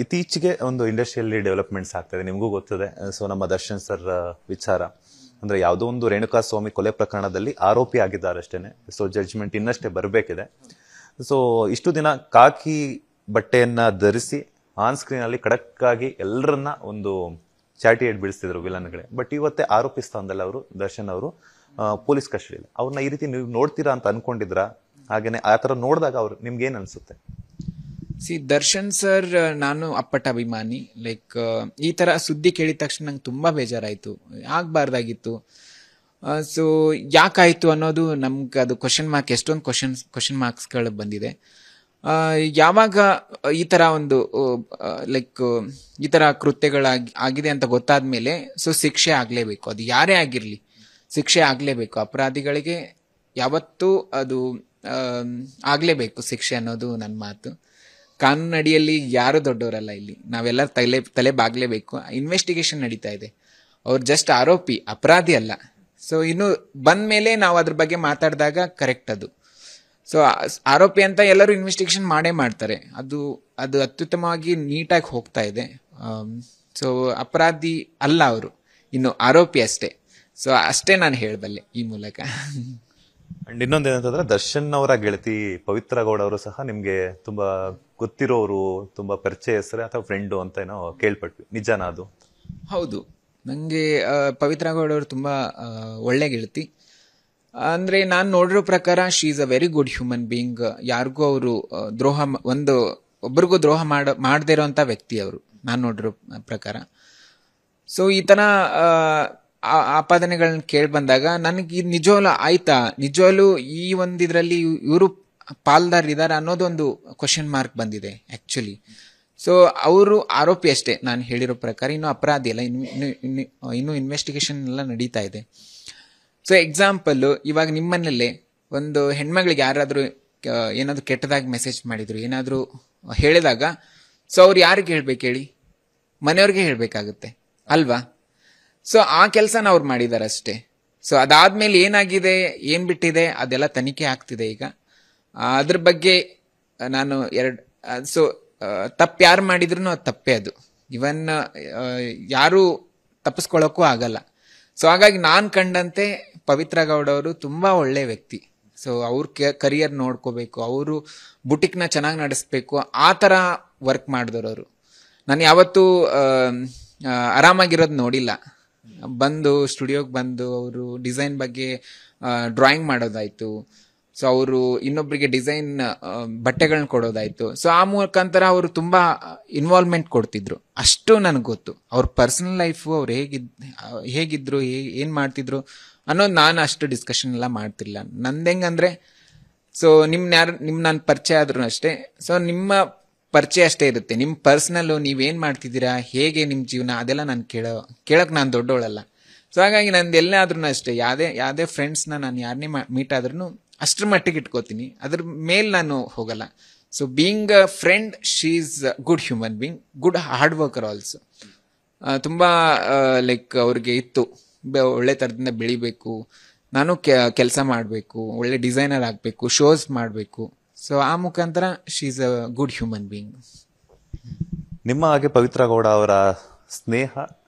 ಇತ್ತೀಚೆಗೆ ಒಂದು ಇಂಡಸ್ಟ್ರಿಯಲ್ಲಿ ಡೆವಲಪ್ಮೆಂಟ್ಸ್ ಆಗ್ತಾ ಇದೆ, ನಿಮಗೂ ಗೊತ್ತಿದೆ. ಸೊ ನಮ್ಮ ದರ್ಶನ್ ಸರ್ ವಿಚಾರ ಅಂದ್ರೆ ಯಾವುದೋ ಒಂದು ರೇಣುಕಾ ಸ್ವಾಮಿ ಕೊಲೆ ಪ್ರಕರಣದಲ್ಲಿ ಆರೋಪಿ ಆಗಿದ್ದಾರೆ ಅಷ್ಟೇನೆ. ಸೊ ಜಡ್ಜ್ಮೆಂಟ್ ಇನ್ನಷ್ಟೇ ಬರಬೇಕಿದೆ. ಸೊ ಇಷ್ಟು ದಿನ ಕಾಕಿ ಬಟ್ಟೆಯನ್ನ ಧರಿಸಿ ಆನ್ ಸ್ಕ್ರೀನ್ ಅಲ್ಲಿ ಖಡಕ್ ಆಗಿ ಎಲ್ಲರನ್ನ ಒಂದು ಚಾಟಿ ಏಟ್ ಬಿಡಿಸ್ತಿದ್ರು ವಿಲನ್ಗಳೇ. ಬಟ್ ಇವತ್ತೇ ಆರೋಪಿ ಸ್ಥಾನದಲ್ಲಿ ಅವರು ದರ್ಶನ್ ಅವರು ಪೊಲೀಸ್ ಕಸ್ಟಡಿಯಲ್ಲಿ. ಅವ್ರನ್ನ ಈ ರೀತಿ ನೀವು ನೋಡ್ತೀರಾ ಅಂತ ಅನ್ಕೊಂಡಿದ್ರ? ಹಾಗೇನೆ ಆ ತರ ನೋಡಿದಾಗ ಅವ್ರು ನಿಮ್ಗೆ ಏನ್ ಅನ್ಸುತ್ತೆ? ದರ್ಶನ್ ಸರ್ ನಾನು ಅಪ್ಪಟ ಅಭಿಮಾನಿ. ಲೈಕ್ ಈ ತರ ಸುದ್ದಿ ಕೇಳಿದ ತಕ್ಷಣ ನಂಗೆ ತುಂಬಾ ಬೇಜಾರಾಯ್ತು, ಆಗ್ಬಾರ್ದಾಗಿತ್ತು. ಸೊ ಯಾಕಾಯ್ತು ಅನ್ನೋದು ನಮ್ಗೆ ಅದು ಕ್ವಶನ್ ಮಾರ್ಕ್, ಎಷ್ಟೊಂದು ಕ್ವಶನ್ ಮಾರ್ಕ್ಸ್ಗಳು ಬಂದಿದೆ. ಯಾವಾಗ ಈ ತರ ಒಂದು ಲೈಕ್ ಈ ತರ ಆಗಿದೆ ಅಂತ ಗೊತ್ತಾದ್ಮೇಲೆ ಸೊ ಶಿಕ್ಷೆ ಆಗ್ಲೇಬೇಕು, ಅದು ಯಾರೇ ಆಗಿರ್ಲಿ ಶಿಕ್ಷೆ ಆಗ್ಲೇಬೇಕು. ಅಪರಾಧಿಗಳಿಗೆ ಯಾವತ್ತೂ ಅದು ಆಗ್ಲೇಬೇಕು ಶಿಕ್ಷೆ ಅನ್ನೋದು ನನ್ನ ಮಾತು. ಕಾನೂನು ಅಡಿಯಲ್ಲಿ ಯಾರು ದೊಡ್ಡವರಲ್ಲ, ಇಲ್ಲಿ ನಾವೆಲ್ಲ ತಲೆ ಬಾಗ್ಲೇಬೇಕು. ಇನ್ವೆಸ್ಟಿಗೇಷನ್ ನಡೀತಾ ಇದೆ, ಅವ್ರು ಜಸ್ಟ್ ಆರೋಪಿ, ಅಪರಾಧಿ ಅಲ್ಲ. ಸೊ ಇನ್ನು ಬಂದ ಮೇಲೆ ನಾವು ಅದ್ರ ಬಗ್ಗೆ ಮಾತಾಡಿದಾಗ ಕರೆಕ್ಟ್ ಅದು. ಸೊ ಆರೋಪಿ ಅಂತ ಎಲ್ಲರೂ ಇನ್ವೆಸ್ಟಿಗೇಷನ್ ಮಾಡೇ ಮಾಡ್ತಾರೆ, ಅದು ಅತ್ಯುತ್ತಮವಾಗಿ ನೀಟಾಗಿ ಹೋಗ್ತಾ ಇದೆ. ಸೊ ಅಪರಾಧಿ ಅಲ್ಲ ಅವರು, ಇನ್ನು ಆರೋಪಿ ಅಷ್ಟೇ. ಸೊ ಅಷ್ಟೇ ನಾನು ಹೇಳಬಲ್ಲೆ ಈ ಮೂಲಕ. ಅಂಡ್ ಇನ್ನೊಂದೇನಂತಂದ್ರೆ ದರ್ಶನ್ ಅವರ ಗೆಳತಿ ಪವಿತ್ರ ಗೌಡ ಅವರು ಸಹ ನಿಮ್ಗೆ ತುಂಬಾ ಗೊತ್ತಿರೋರು, ತುಂಬಾ ಪರಿಚಯಸ್ಥರೇ ಅಥವಾ ಫ್ರೆಂಡು ಅಂತ ಏನೋ ಕೇಳ್ಪಟ್ವಿ, ನಿಜಾನ ಅದು? ಹೌದು, ನಂಗೆ ಪವಿತ್ರ ಗೌಡ ಅವರು ತುಂಬಾ ಒಳ್ಳೆ ಗೆಳತಿ. ಅಂದ್ರೆ ನಾನು ನೋಡಿರೋ ಪ್ರಕಾರ she is a very good human being. ಯಾರಿಗೂ ಅವರು ಒಬ್ಬರಿಗೂ ದ್ರೋಹ ಮಾಡದೇ ಇರೋಂಥ ವ್ಯಕ್ತಿ ಅವರು, ನಾನು ನೋಡಿರೋ ಪ್ರಕಾರ. ಸೊ ಈ ತರ ಆಪಾದನೆಗಳನ್ನ ಕೇಳಿ ಬಂದಾಗ ನನಗೆ ನಿಜವಲ್ಲ ಆಯ್ತಾ, ನಿಜವಲ್ಲೂ ಈ ಒಂದಿದ್ರಲ್ಲಿ ಇವರು ಪಾಲ್ದಾರ್ ಇದಾರೆ ಅನ್ನೋದೊಂದು ಕ್ವಶನ್ ಮಾರ್ಕ್ ಬಂದಿದೆ ಆಕ್ಚುಲಿ. ಸೊ ಅವರು ಆರೋಪಿ ಅಷ್ಟೇ ನಾನು ಹೇಳಿರೋ ಪ್ರಕಾರ, ಇನ್ನು ಅಪರಾಧಿ ಅಲ್ಲ. ಇನ್ನು ಇನ್ವೆಸ್ಟಿಗೇಷನ್ ಎಲ್ಲ ನಡೀತಾ ಇದೆ. ಸೊ ಎಕ್ಸಾಂಪಲ್, ಇವಾಗ ನಿಮ್ಮನಲ್ಲೇ ಒಂದು ಹೆಣ್ಮಗಳಿಗೆ ಯಾರಾದರೂ ಏನಾದ್ರು ಕೆಟ್ಟದಾಗಿ ಮೆಸೇಜ್ ಮಾಡಿದ್ರು, ಏನಾದರೂ ಹೇಳಿದಾಗ ಸೊ ಅವ್ರು ಯಾರಿಗೆ ಹೇಳ್ಬೇಕು ಹೇಳಿ? ಮನೆಯವ್ರಿಗೆ ಹೇಳ್ಬೇಕಾಗುತ್ತೆ ಅಲ್ವಾ? ಸೊ ಆ ಕೆಲಸನ ಅವ್ರು ಮಾಡಿದಾರೆ ಅಷ್ಟೇ. ಸೊ ಅದಾದ್ಮೇಲೆ ಏನಾಗಿದೆ, ಏನ್ ಬಿಟ್ಟಿದೆ, ಅದೆಲ್ಲ ತನಿಖೆ ಆಗ್ತಿದೆ ಈಗ. ಅದ್ರ ಬಗ್ಗೆ ನಾನು ಸೊ ತಪ್ಪು ಯಾರು ಮಾಡಿದ್ರು ಅದು ತಪ್ಪೇ, ಅದು ಇವನ್ ಯಾರು ತಪ್ಪಿಸ್ಕೊಳ್ಳೋಕ್ಕೂ ಆಗಲ್ಲ. ಸೊ ಹಾಗಾಗಿ ನಾನು ಕಂಡಂತೆ ಪವಿತ್ರ ಗೌಡ ಅವರು ತುಂಬಾ ಒಳ್ಳೆ ವ್ಯಕ್ತಿ. ಸೊ ಅವ್ರ ಕರಿಯರ್ ನೋಡ್ಕೋಬೇಕು, ಅವರು ಬುಟಿಕ್ನ ಚೆನ್ನಾಗಿ ನಡೆಸ್ಬೇಕು, ಆ ಥರ ವರ್ಕ್ ಮಾಡಿದವರು. ನಾನು ಯಾವತ್ತೂ ಆರಾಮಾಗಿರೋದು ನೋಡಿಲ್ಲ. ಬಂದು ಸ್ಟುಡಿಯೋಗೆ ಬಂದು ಅವರು ಡಿಸೈನ್ ಬಗ್ಗೆ ಡ್ರಾಯಿಂಗ್ ಮಾಡೋದಾಯ್ತು, ಸೊ ಅವರು ಇನ್ನೊಬ್ಬರಿಗೆ ಡಿಸೈನ್ ಬಟ್ಟೆಗಳನ್ನ ಕೊಡೋದಾಯ್ತು. ಸೊ ಆ ಮುಖಾಂತರ ಅವರು ತುಂಬಾ ಇನ್ವಾಲ್ವ್ಮೆಂಟ್ ಕೊಡ್ತಿದ್ರು, ಅಷ್ಟು ನನಗೆ ಗೊತ್ತು. ಅವ್ರ ಪರ್ಸನಲ್ ಲೈಫು, ಅವ್ರು ಹೇಗಿದ್ರು, ಏನ್ ಮಾಡ್ತಿದ್ರು ಅನ್ನೋದು ನಾನು ಅಷ್ಟು ಡಿಸ್ಕಷನ್ ಎಲ್ಲ ಮಾಡ್ತಿಲ್ಲ. ನಂದೆಂಗಂದ್ರೆ, ಸೊ ನಾನು ಪರಿಚಯ ಆದ್ರೂ ಅಷ್ಟೇ, ಸೊ ನಿಮ್ಮ ಪರಿಚಯ ಅಷ್ಟೇ ಇರುತ್ತೆ. ನಿಮ್ಮ ಪರ್ಸನಲ್ ನೀವೇನ್ ಮಾಡ್ತಿದ್ದೀರಾ, ಹೇಗೆ ನಿಮ್ಮ ಜೀವನ, ಅದೆಲ್ಲ ನಾನು ಕೇಳಕ್ ನಾನು ದೊಡ್ಡವಳಲ್ಲ. ಸೊ ಹಾಗಾಗಿ ನಂದು ಎಲ್ಲೇ ಆದ್ರೂ ಅಷ್ಟೇ, ಯಾವ್ದೇ ಫ್ರೆಂಡ್ಸ್ನ ನಾನು ಯಾರನ್ನೇ ಮೀಟ್ ಆದ್ರೂ ಅಷ್ಟ್ರ ಮಟ್ಟಿಗೆ ಇಟ್ಕೋತೀನಿ, ಅದ್ರ ಮೇಲೆ ನಾನು ಹೋಗಲ್ಲ. So being a friend, she is good human being, good hard worker also. ತುಂಬಾ ಲೈಕ್ ಅವ್ರಿಗೆ ಇತ್ತು ಒಳ್ಳೆ ತರದಿಂದ ಬೆಳಿಬೇಕು, ನಾನು ಕೆಲಸ ಮಾಡಬೇಕು, ಒಳ್ಳೆ ಡಿಸೈನರ್ ಆಗಬೇಕು, ಶೋಸ್ ಮಾಡಬೇಕು. ಸೊ ಆ ಮುಖಾಂತರ she is a good human being. ನಿಮ್ಮ ಹಾಗೆ ಪವಿತ್ರ ಗೌಡ ಅವರ ಸ್ನೇಹ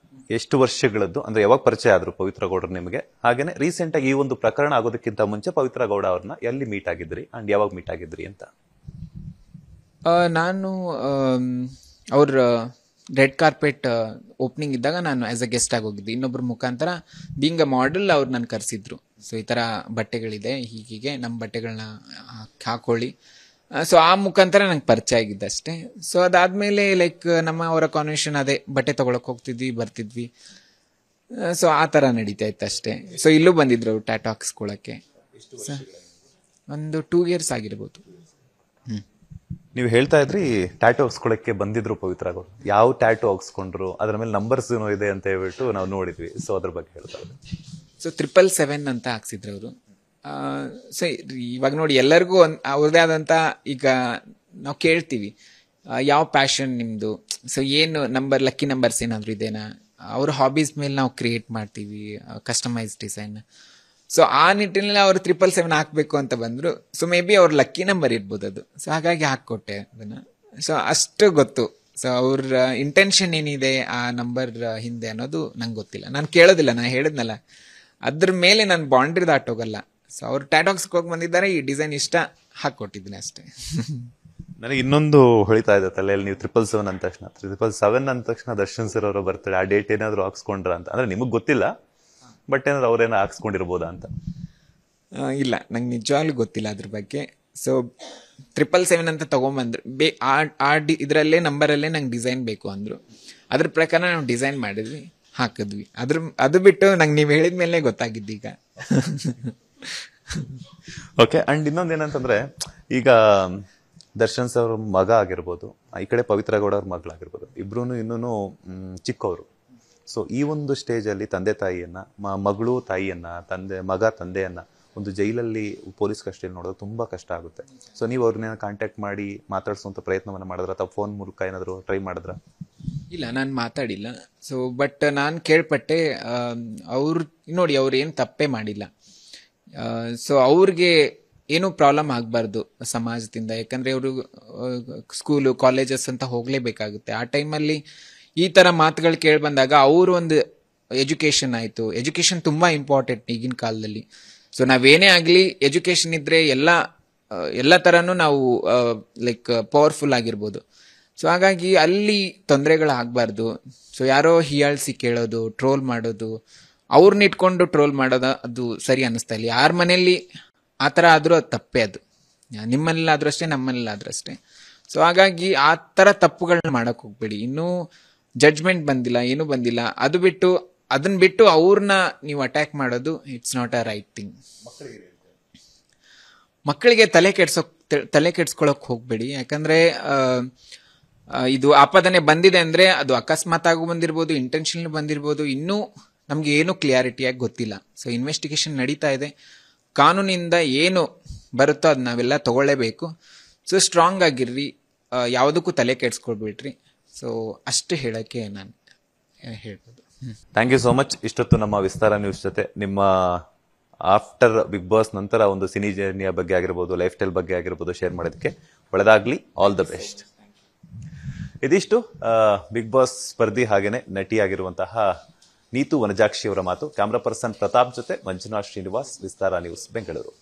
ಎಷ್ಟು ವರ್ಷಗಳದ್ದು? ಅಂದ್ರೆ ಯಾವಾಗ ಪರಿಚಯ ಆದ್ರು ಪವಿತ್ರ ಗೌಡರು ನಿಮಗೆ? ಹಾಗೇನೆ ರೀಸೆಂಟ್ ಆಗಿ ಈ ಒಂದು ಪ್ರಕರಣ ಆಗೋದಕ್ಕಿಂತ ಮುಂಚೆ ಪವಿತ್ರ ಗೌಡ ಅವ್ರನ್ನ ಎಲ್ಲಿ ಮೀಟ್ ಆಗಿದ್ರಿ ಅಂಡ್ ಯಾವಾಗ ಮೀಟ್ ಆಗಿದ್ರಿ ಅಂತ? ನಾನು ಅವ್ರ ರೆಡ್ ಕಾರ್ಪೆಟ್ ಓಪನಿಂಗ್ ಇದ್ದಾಗ ನಾನು ಆಸ್ ಅ ಗೆಸ್ಟ್ ಆಗಿ ಹೋಗಿದ್ದೆ. ಇನ್ನೊಬ್ಬರ ಮುಖಾಂತರ ಬೀಂಗ್ ಅ ಮಾಡೆಲ್ ಅವ್ರು ನಾನು ಕರೆಸಿದ್ರು. ಸೊ ಈ ತರ ಬಟ್ಟೆಗಳಿದೆ, ಹೀಗೆ ನಮ್ಮ ಬಟ್ಟೆಗಳನ್ನ ಹಾಕೊಳ್ಳಿ. ಸೊ ಆ ಮುಖಾಂತರ ನಂಗೆ ಪರಿಚಯ ಆಗಿದ್ದಷ್ಟೇ. ಸೊ ಅದಾದ್ಮೇಲೆ ಲೈಕ್ ಅವರ ಕಾನ್ವೆನ್ಷನ್ ಅದೇ, ಬಟ್ಟೆ ತಗೊಳಕ್ ಹೋಗ್ತಿದ್ವಿ, ಬರ್ತಿದ್ವಿ. ಸೊ ಆ ತರ ನಡೀತಾ ಇತ್ತು ಅಷ್ಟೇ. ಸೊ ಇಲ್ಲೂ ಬಂದಿದ್ರು ಟ್ಯಾಟೂ ಹಾಕ್ಸ್ಕೊಳಕ್ಕೆ. ಒಂದು 2 years ಆಗಿರ್ಬೋದು. ನೀವು ಹೇಳ್ತಾ ಇದ್ರಿ ಟ್ಯಾಟೂ ಹಾಕ್ಸ್ಕೊಳಕ್ಕೆ ಬಂದಿದ್ರು ಪವಿತ್ರ ಗೌಡ. ಯಾವ ಟ್ಯಾಟೂ ಹಾಕ್ಸ್ಕೊಂಡ್ರು, ಅದ್ರ ಮೇಲೆ ನಂಬರ್ಸ್ ಏನೋ ಇದೆ ಅಂತ ಹೇಳ್ಬಿಟ್ಟು ನಾವು ನೋಡಿದ್ವಿ. ಸೊ ಅದ್ರ ಬಗ್ಗೆ ಹೇಳ್ತಾ ಇದ್ರಿ. ಸೊ 777 ಅಂತ ಹಾಕ್ಸಿದ್ರು ಅವರು. ಸೊ ಇವಾಗ ನೋಡಿ, ಎಲ್ಲರಿಗೂ ಅವ್ರದೇ ಆದಂತ, ಈಗ ನಾವು ಕೇಳ್ತೀವಿ ಯಾವ ಪ್ಯಾಷನ್ ನಿಮ್ದು, ಸೊ ಏನು ಲಕ್ಕಿ ನಂಬರ್ಸ್ ಏನಾದ್ರು ಇದೆನಾ, ಅವ್ರ ಹಾಬೀಸ್ ಮೇಲೆ ನಾವು ಕ್ರಿಯೇಟ್ ಮಾಡ್ತೀವಿ ಕಸ್ಟಮೈಸ್ ಡಿಸೈನ್. ಸೊ ಆ ನಿಟ್ಟಿನಲ್ಲಿ ಅವ್ರು 777 ಹಾಕ್ಬೇಕು ಅಂತ ಬಂದ್ರು. ಸೊ ಮೇ ಬಿ ಅವ್ರ ಲಕ್ಕಿ ನಂಬರ್ ಇರ್ಬೋದು ಅದು. ಸೊ ಹಾಗಾಗಿ ಹಾಕೊಟ್ಟೆ ಅದನ್ನ. ಸೊ ಅಷ್ಟು ಗೊತ್ತು ಸೊ ಅವ್ರ ಇಂಟೆನ್ಷನ್ ಏನಿದೆ ಆ ನಂಬರ್ ಹಿಂದೆ ಅನ್ನೋದು ನಂಗೆ ಗೊತ್ತಿಲ್ಲ. ನಾನು ಕೇಳೋದಿಲ್ಲ, ನಾನು ಹೇಳಿದ್ನಲ್ಲ, ಅದ್ರ ಮೇಲೆ ನಾನು ಬೌಂಡ್ರಿ ದಾಟೋಗಲ್ಲ. ಸೊ ಅವ್ರು ಟ್ಯಾಟಾಕ್ಸ್ಗೆ ಹೋಗಿ ಬಂದಿದ್ದಾರೆ, ಈ ಡಿಸೈನ್ ಇಷ್ಟ ಹಾಕೊಟ್ಟಿದ್ದೀನಿ ಅಷ್ಟೇ. ನನಗೆ ಇನ್ನೊಂದು ಹೊಳಿತಾ ಇದೆ ತಲೆಯಲ್ಲಿ, ನೀವು 777 ಅಂದ ತಕ್ಷಣ 777 ಅಂದ ತಕ್ಷಣ ದರ್ಶನ್ ಸರ್ ಅವರ ಬರ್ತಡೆ, ಆ ಡೇಟ್ ಏನಾದ್ರು ಹಾಕ್ಸ್ಕೊಂಡ್ರ ಅಂತ, ಅಂದ್ರೆ ನಿಮಗ್ ಗೊತ್ತಿಲ್ಲ, ಬಟ್ ಏನಾದ್ರು ಅವ್ರೇನೋ ಹಾಕ್ಸ್ಕೊಂಡಿರ್ಬೋದಾ ಅಂತ. ಇಲ್ಲ, ನಂಗೆ ನಿಜವಾಗ್ಲೂ ಗೊತ್ತಿಲ್ಲ ಅದ್ರ ಬಗ್ಗೆ. ಸೊ 777 ಅಂತ ತಗೊಂಬಂದ್ರು, ಇದರಲ್ಲೇ ನಂಬರಲ್ಲೇ ನಂಗೆ ಡಿಸೈನ್ ಬೇಕು ಅಂದ್ರು. ಅದ್ರ ಪ್ರಕಾರ ನಾವು ಡಿಸೈನ್ ಮಾಡಿದ್ವಿ, ಹಾಕಿದ್ವಿ. ಅದು ಬಿಟ್ಟು ನಂಗೆ ನೀವು ಹೇಳಿದ್ಮೇಲೆ ಗೊತ್ತಾಗಿದ್ದೀಗ. ಓಕೆ. ಅಂಡ್ ಇನ್ನೊಂದೇನಂತಂದ್ರೆ, ಈಗ ದರ್ಶನ್ ಸರ್ ಅವ್ರ ಮಗ ಆಗಿರ್ಬೋದು, ಈ ಕಡೆ ಪವಿತ್ರ ಗೌಡ ಅವ್ರ ಮಗಳಾಗಿರ್ಬೋದು, ಇಬ್ರು ಇನ್ನೂ ಚಿಕ್ಕವರು. ಸೊ ಈ ಒಂದು ಸ್ಟೇಜ್ ಅಲ್ಲಿ ತಂದೆ ತಾಯಿಯನ್ನ, ಮಗಳು ತಾಯಿಯನ್ನ, ಮಗ ತಂದೆಯನ್ನ ಒಂದು ಜೈಲಲ್ಲಿ ಪೊಲೀಸ್ ಕಸ್ಟಡಿಯಲ್ಲಿ ನೋಡೋದು ತುಂಬಾ ಕಷ್ಟ ಆಗುತ್ತೆ. ಸೊ ನೀವು ಅವ್ರನ್ನ ಕಾಂಟ್ಯಾಕ್ಟ್ ಮಾಡಿ ಮಾತಾಡ್ಸುವಂತ ಪ್ರಯತ್ನವನ್ನ ಮಾಡಿದ್ರ, ಅಥವಾ ಫೋನ್ ಮೂಲಕ ಏನಾದ್ರು ಟ್ರೈ ಮಾಡಿದ್ರ? ಇಲ್ಲ, ನಾನು ಮಾತಾಡಿಲ್ಲ. ಸೊ ಬಟ್ ನಾನು ಕೇಳ್ಪಟ್ಟೆ, ಅವ್ರು ನೋಡಿ, ಅವ್ರು ಏನು ತಪ್ಪೇ ಮಾಡಿಲ್ಲ. ಸೊ ಅವ್ರಿಗೆ ಏನೂ ಪ್ರಾಬ್ಲಮ್ ಆಗಬಾರ್ದು ಸಮಾಜದಿಂದ, ಯಾಕಂದ್ರೆ ಅವರು ಸ್ಕೂಲು ಕಾಲೇಜಸ್ ಅಂತ ಹೋಗ್ಲೇಬೇಕಾಗುತ್ತೆ. ಆ ಟೈಮಲ್ಲಿ ಈ ತರ ಮಾತುಗಳು ಕೇಳಿ ಬಂದಾಗ ಅವರು ಒಂದು ಎಜುಕೇಶನ್ ಆಯ್ತು. ಎಜುಕೇಶನ್ ತುಂಬಾ ಇಂಪಾರ್ಟೆಂಟ್ ಈಗಿನ ಕಾಲದಲ್ಲಿ. ಸೊ ನಾವೇನೇ ಆಗಲಿ, ಎಜುಕೇಶನ್ ಇದ್ರೆ ಎಲ್ಲ ತರನು ನಾವು ಲೈಕ್ ಪವರ್ಫುಲ್ ಆಗಿರ್ಬೋದು. ಸೊ ಹಾಗಾಗಿ ಅಲ್ಲಿ ತೊಂದರೆಗಳಾಗಬಾರ್ದು. ಸೊ ಯಾರೋ ಹೀಯಾಳಿಸಿ ಕೇಳೋದು, ಟ್ರೋಲ್ ಮಾಡೋದು, ಅವ್ರನ್ನ ಇಟ್ಕೊಂಡು ಟ್ರೋಲ್ ಮಾಡೋದು, ಅದು ಸರಿ ಅನ್ನಿಸ್ತಾ ಇಲ್ಲ. ಯಾರ ಮನೆಯಲ್ಲಿ ಆ ಥರ ಆದರೂ ಅದು ತಪ್ಪೇ. ಅದು ನಿಮ್ಮನೇಲಾದ್ರೂ ಅಷ್ಟೇ, ನಮ್ಮನೇಲಾದ್ರೂ ಅಷ್ಟೇ. ಸೊ ಹಾಗಾಗಿ ಆ ಥರ ತಪ್ಪುಗಳನ್ನ ಮಾಡಕ್ ಹೋಗ್ಬೇಡಿ. ಇನ್ನೂ ಜಡ್ಜ್ಮೆಂಟ್ ಬಂದಿಲ್ಲ, ಏನೂ ಬಂದಿಲ್ಲ. ಅದನ್ನ ಬಿಟ್ಟು ಅವ್ರನ್ನ ನೀವು ಅಟ್ಯಾಕ್ ಮಾಡೋದು it's not a right thing. ಮಕ್ಕಳಿಗೆ ತಲೆ ಕೆಡ್ಸ್ಕೊಳಕ್ ಹೋಗ್ಬೇಡಿ. ಯಾಕಂದ್ರೆ ಇದು ಆಪಾದನೆ ಬಂದಿದೆ ಅಂದ್ರೆ ಅದು ಅಕಸ್ಮಾತ್ ಆಗು ಬಂದಿರ್ಬೋದು, ಇಂಟೆನ್ಷನ್ ಬಂದಿರ್ಬೋದು. ಇನ್ನೂ ನಮ್ಗೆ ಏನು ಕ್ಲಿಯಾರಿಟಿಯಾಗಿ ಗೊತ್ತಿಲ್ಲ. ಸೊ ಇನ್ವೆಸ್ಟಿಗೇಷನ್ ನಡೀತಾ ಇದೆ. ಕಾನೂನಿಂದ ಏನು ಬರುತ್ತೋ ಅದು ನಾವೆಲ್ಲ ತಗೊಳ್ಳೇಬೇಕು. ಸೊ ಸ್ಟ್ರಾಂಗ್ ಆಗಿರ್ರಿ, ಯಾವುದಕ್ಕೂ ತಲೆ ಕೆಡ್ಸ್ಕೊಳ್ಬೇಡ್ರಿ. ಸೊ ಅಷ್ಟು ಹೇಳಕ್ಕೆ ನಾನು ಹೇಳ್ಬೋದು. Thank you so much. ಇಷ್ಟೊತ್ತು ನಮ್ಮ ವಿಸ್ತಾರ ನ್ಯೂಸ್ ಜೊತೆ ನಿಮ್ಮ ಆಫ್ಟರ್ ಬಿಗ್ ಬಾಸ್ ನಂತರ ಒಂದು ಸಿನಿ ಜರ್ನಿಯ ಬಗ್ಗೆ ಆಗಿರ್ಬೋದು, ಲೈಫ್ ಸ್ಟೈಲ್ ಬಗ್ಗೆ ಆಗಿರ್ಬೋದು ಶೇರ್ ಮಾಡೋದಕ್ಕೆ ಒಳ್ಳೆದಾಗ್ಲಿ. All the best. ಇದಿಷ್ಟು ಬಿಗ್ ಬಾಸ್ ಸ್ಪರ್ಧಿ ಹಾಗೇನೆ ನಟಿಯಾಗಿರುವಂತಹ ನೀತು ವನಜಾಕ್ಷಿ ಅವರ ಮಾತು. ಕ್ಯಾಮ್ರಾ ಪರ್ಸನ್ ಪ್ರತಾಪ್ ಜೊತೆ ಮಂಜುನಾಥ್ ಶ್ರೀನಿವಾಸ್, ವಿಸ್ತಾರ ನ್ಯೂಸ್, ಬೆಂಗಳೂರು.